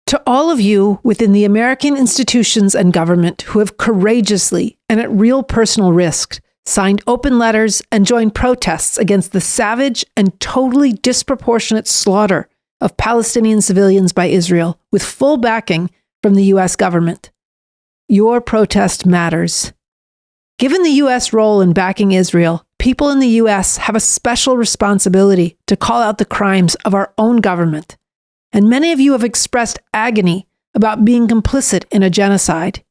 To all of you within the American institutions and government who have courageously and at real personal risk signed open letters and joined protests against the savage and totally disproportionate slaughter of Palestinian civilians by Israel with full backing from the U.S. government. Your protest matters. Given the U.S. role in backing Israel, people in the U.S. have a special responsibility to call out the crimes of our own government. And many of you have expressed agony about being complicit in a genocide.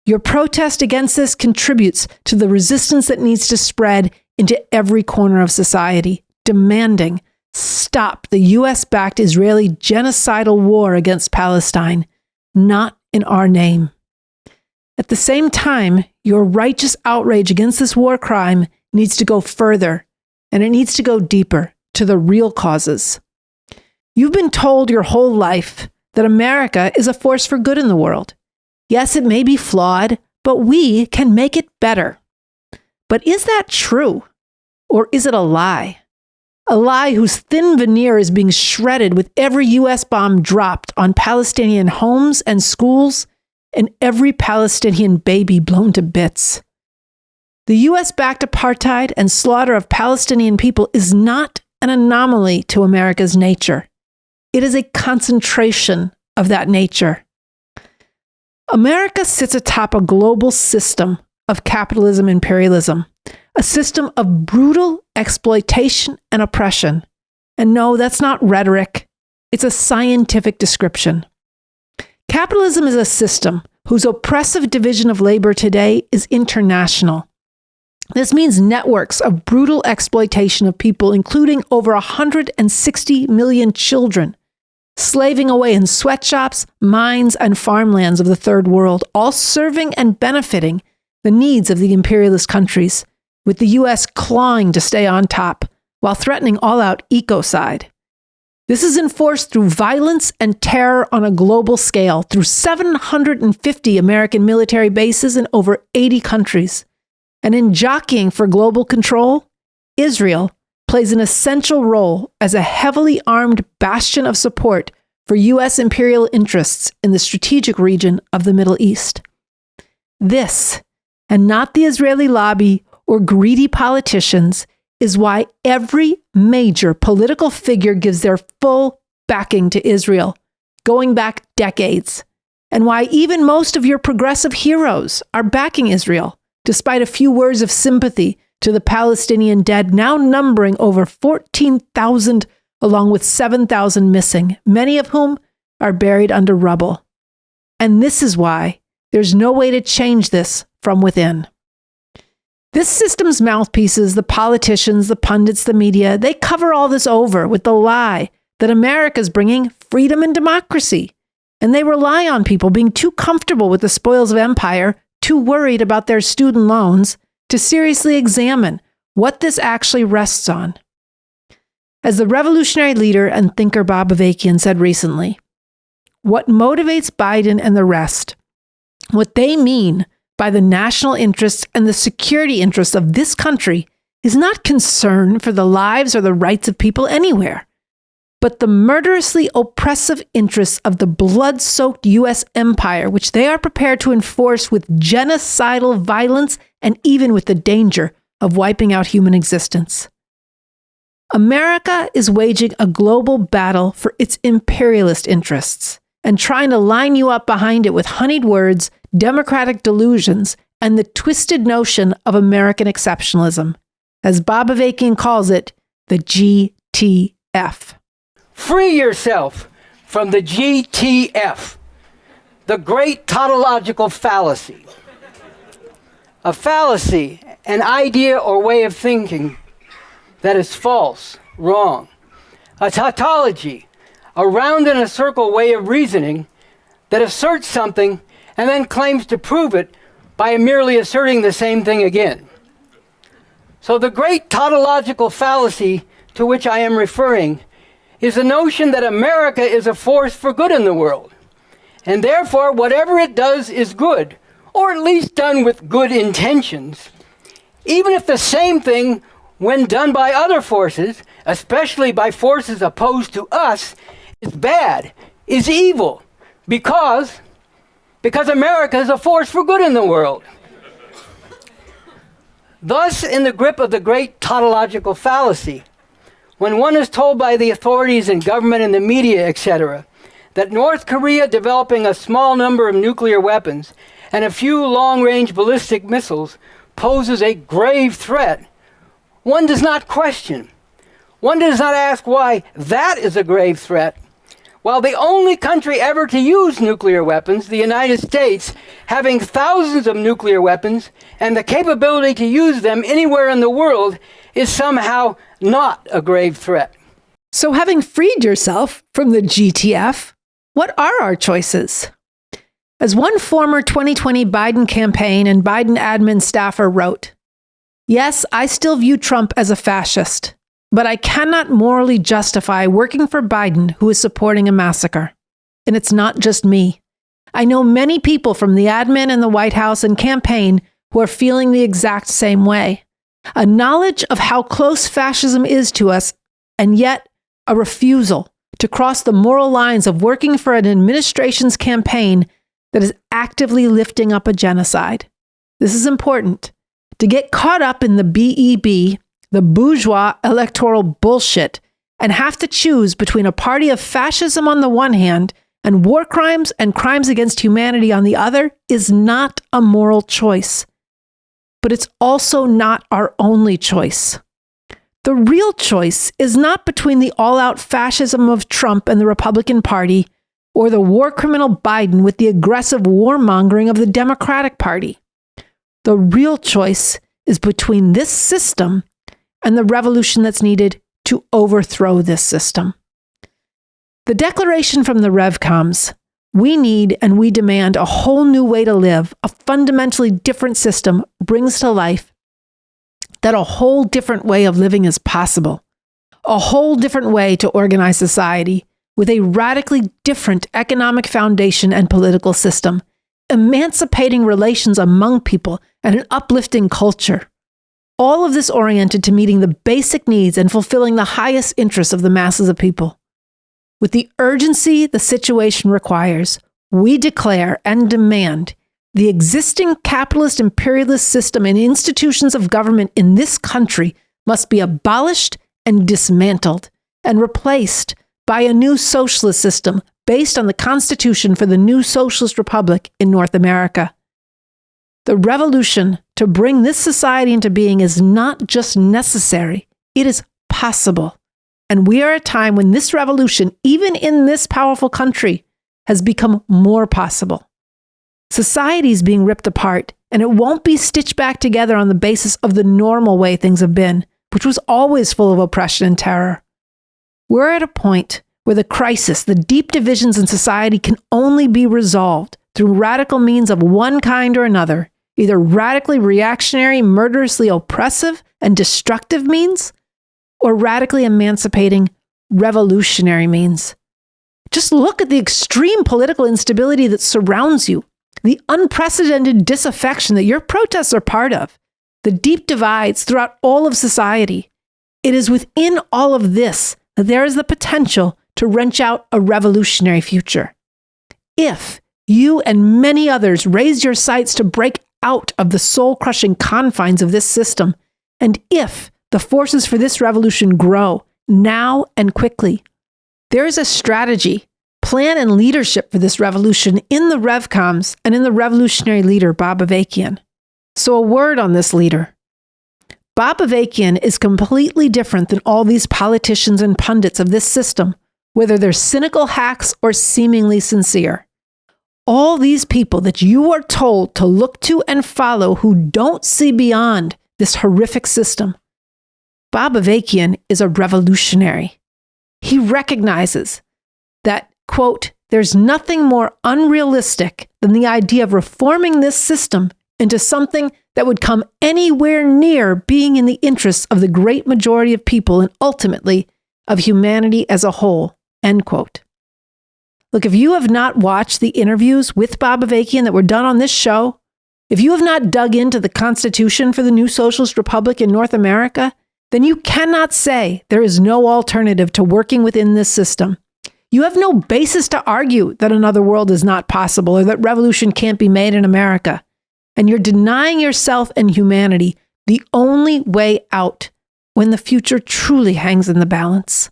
Your protest against this contributes to the resistance that needs to spread into every corner of society, demanding stop the U.S.-backed Israeli genocidal war against Palestine, not in our name. At the same time, your righteous outrage against this war crime needs to go further, and it needs to go deeper to the real causes. You've been told your whole life that America is a force for good in the world. Yes, it may be flawed, but we can make it better. But is that true? Or is it a lie? A lie whose thin veneer is being shredded with every U.S. bomb dropped on Palestinian homes and schools and every Palestinian baby blown to bits. The U.S.-backed apartheid and slaughter of Palestinian people is not an anomaly to America's nature. It is a concentration of that nature. America sits atop a global system of capitalism imperialism, a system of brutal exploitation and oppression. And no, that's not rhetoric. It's a scientific description. Capitalism is a system whose oppressive division of labor today is international. This means networks of brutal exploitation of people, including over 160 million children, slaving away in sweatshops, mines, and farmlands of the Third World, all serving and benefiting the needs of the imperialist countries, with the U.S. clawing to stay on top while threatening all-out ecocide. This is enforced through violence and terror on a global scale, through 750 American military bases in over 80 countries. And in jockeying for global control, Israel plays an essential role as a heavily armed bastion of support for U.S. imperial interests in the strategic region of the Middle East. This, and not the Israeli lobby or greedy politicians, is why every major political figure gives their full backing to Israel, going back decades, and why even most of your progressive heroes are backing Israel, despite a few words of sympathy to the Palestinian dead, now numbering over 14,000, along with 7,000 missing, many of whom are buried under rubble. And this is why there's no way to change this from within. This system's mouthpieces, the politicians, the pundits, the media, they cover all this over with the lie that America's bringing freedom and democracy. And they rely on people being too comfortable with the spoils of empire, too worried about their student loans, to seriously examine what this actually rests on. As the revolutionary leader and thinker Bob Avakian said recently, what motivates Biden and the rest, what they mean by the national interests and the security interests of this country, is not concern for the lives or the rights of people anywhere, but the murderously oppressive interests of the blood-soaked U.S. empire, which they are prepared to enforce with genocidal violence and even with the danger of wiping out human existence. America is waging a global battle for its imperialist interests and trying to line you up behind it with honeyed words, democratic delusions, and the twisted notion of American exceptionalism. As Bob Avakian calls it, the GTF. Free yourself from the GTF, the great tautological fallacy. A fallacy, an idea or way of thinking that is false, wrong. A tautology, a round in a circle way of reasoning that asserts something and then claims to prove it by merely asserting the same thing again. So the great tautological fallacy to which I am referring is the notion that America is a force for good in the world, and therefore whatever it does is good, or at least done with good intentions, even if the same thing, when done by other forces, especially by forces opposed to us, is bad, is evil, Because America is a force for good in the world. Thus, in the grip of the great tautological fallacy, when one is told by the authorities and government and the media, etc., that North Korea developing a small number of nuclear weapons and a few long-range ballistic missiles poses a grave threat, one does not question. One does not ask why that is a grave threat, while the only country ever to use nuclear weapons, the United States, having thousands of nuclear weapons and the capability to use them anywhere in the world, is somehow not a grave threat. So having freed yourself from the GTF, what are our choices? As one former 2020 Biden campaign and Biden admin staffer wrote, "Yes, I still view Trump as a fascist, but I cannot morally justify working for Biden who is supporting a massacre. And it's not just me. I know many people from the admin and the White House and campaign who are feeling the exact same way. A knowledge of how close fascism is to us, and yet a refusal to cross the moral lines of working for an administration's campaign that is actively lifting up a genocide. This is important. To get caught up in the BEB, the bourgeois electoral bullshit, and have to choose between a party of fascism on the one hand and war crimes and crimes against humanity on the other is not a moral choice. But it's also not our only choice. The real choice is not between the all-out fascism of Trump and the Republican Party or the war criminal Biden with the aggressive warmongering of the Democratic Party. The real choice is between this system and the revolution that's needed to overthrow this system. The declaration from the RevComs, we need and we demand a whole new way to live, a fundamentally different system, brings to life that a whole different way of living is possible, a whole different way to organize society with a radically different economic foundation and political system, emancipating relations among people and an uplifting culture. All of this oriented to meeting the basic needs and fulfilling the highest interests of the masses of people. With the urgency the situation requires, we declare and demand the existing capitalist imperialist system and institutions of government in this country must be abolished and dismantled and replaced by a new socialist system based on the Constitution for the new socialist republic in North America. The revolution to bring this society into being is not just necessary, it is possible. And we are at a time when this revolution, even in this powerful country, has become more possible. Society is being ripped apart, and it won't be stitched back together on the basis of the normal way things have been, which was always full of oppression and terror. We're at a point where the crisis, the deep divisions in society can only be resolved through radical means of one kind or another, either radically reactionary, murderously oppressive and destructive means, or radically emancipating, revolutionary means. Just look at the extreme political instability that surrounds you, the unprecedented disaffection that your protests are part of, the deep divides throughout all of society. It is within all of this that there is the potential to wrench out a revolutionary future. If you and many others raise your sights to break out of the soul-crushing confines of this system, and if the forces for this revolution grow now and quickly, there is a strategy, plan, and leadership for this revolution in the RevComs and in the revolutionary leader, Bob Avakian. So a word on this leader. Bob Avakian is completely different than all these politicians and pundits of this system, whether they're cynical hacks or seemingly sincere. All these people that you are told to look to and follow who don't see beyond this horrific system. Bob Avakian is a revolutionary. He recognizes that, quote, there's nothing more unrealistic than the idea of reforming this system into something that would come anywhere near being in the interests of the great majority of people and ultimately of humanity as a whole, end quote. Look, if you have not watched the interviews with Bob Avakian that were done on this show, if you have not dug into the Constitution for the new socialist republic in North America, then you cannot say there is no alternative to working within this system. You have no basis to argue that another world is not possible or that revolution can't be made in America. And you're denying yourself and humanity the only way out when the future truly hangs in the balance.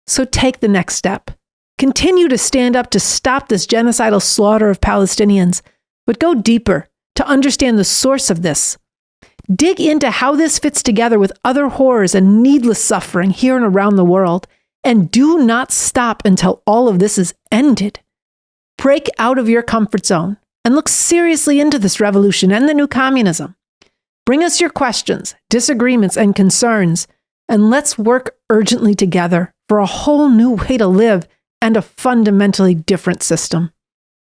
So take the next step. Continue to stand up to stop this genocidal slaughter of Palestinians, but go deeper to understand the source of this. Dig into how this fits together with other horrors and needless suffering here and around the world, and do not stop until all of this is ended. Break out of your comfort zone and look seriously into this revolution and the new communism. Bring us your questions, disagreements, and concerns, and let's work urgently together for a whole new way to live and a fundamentally different system.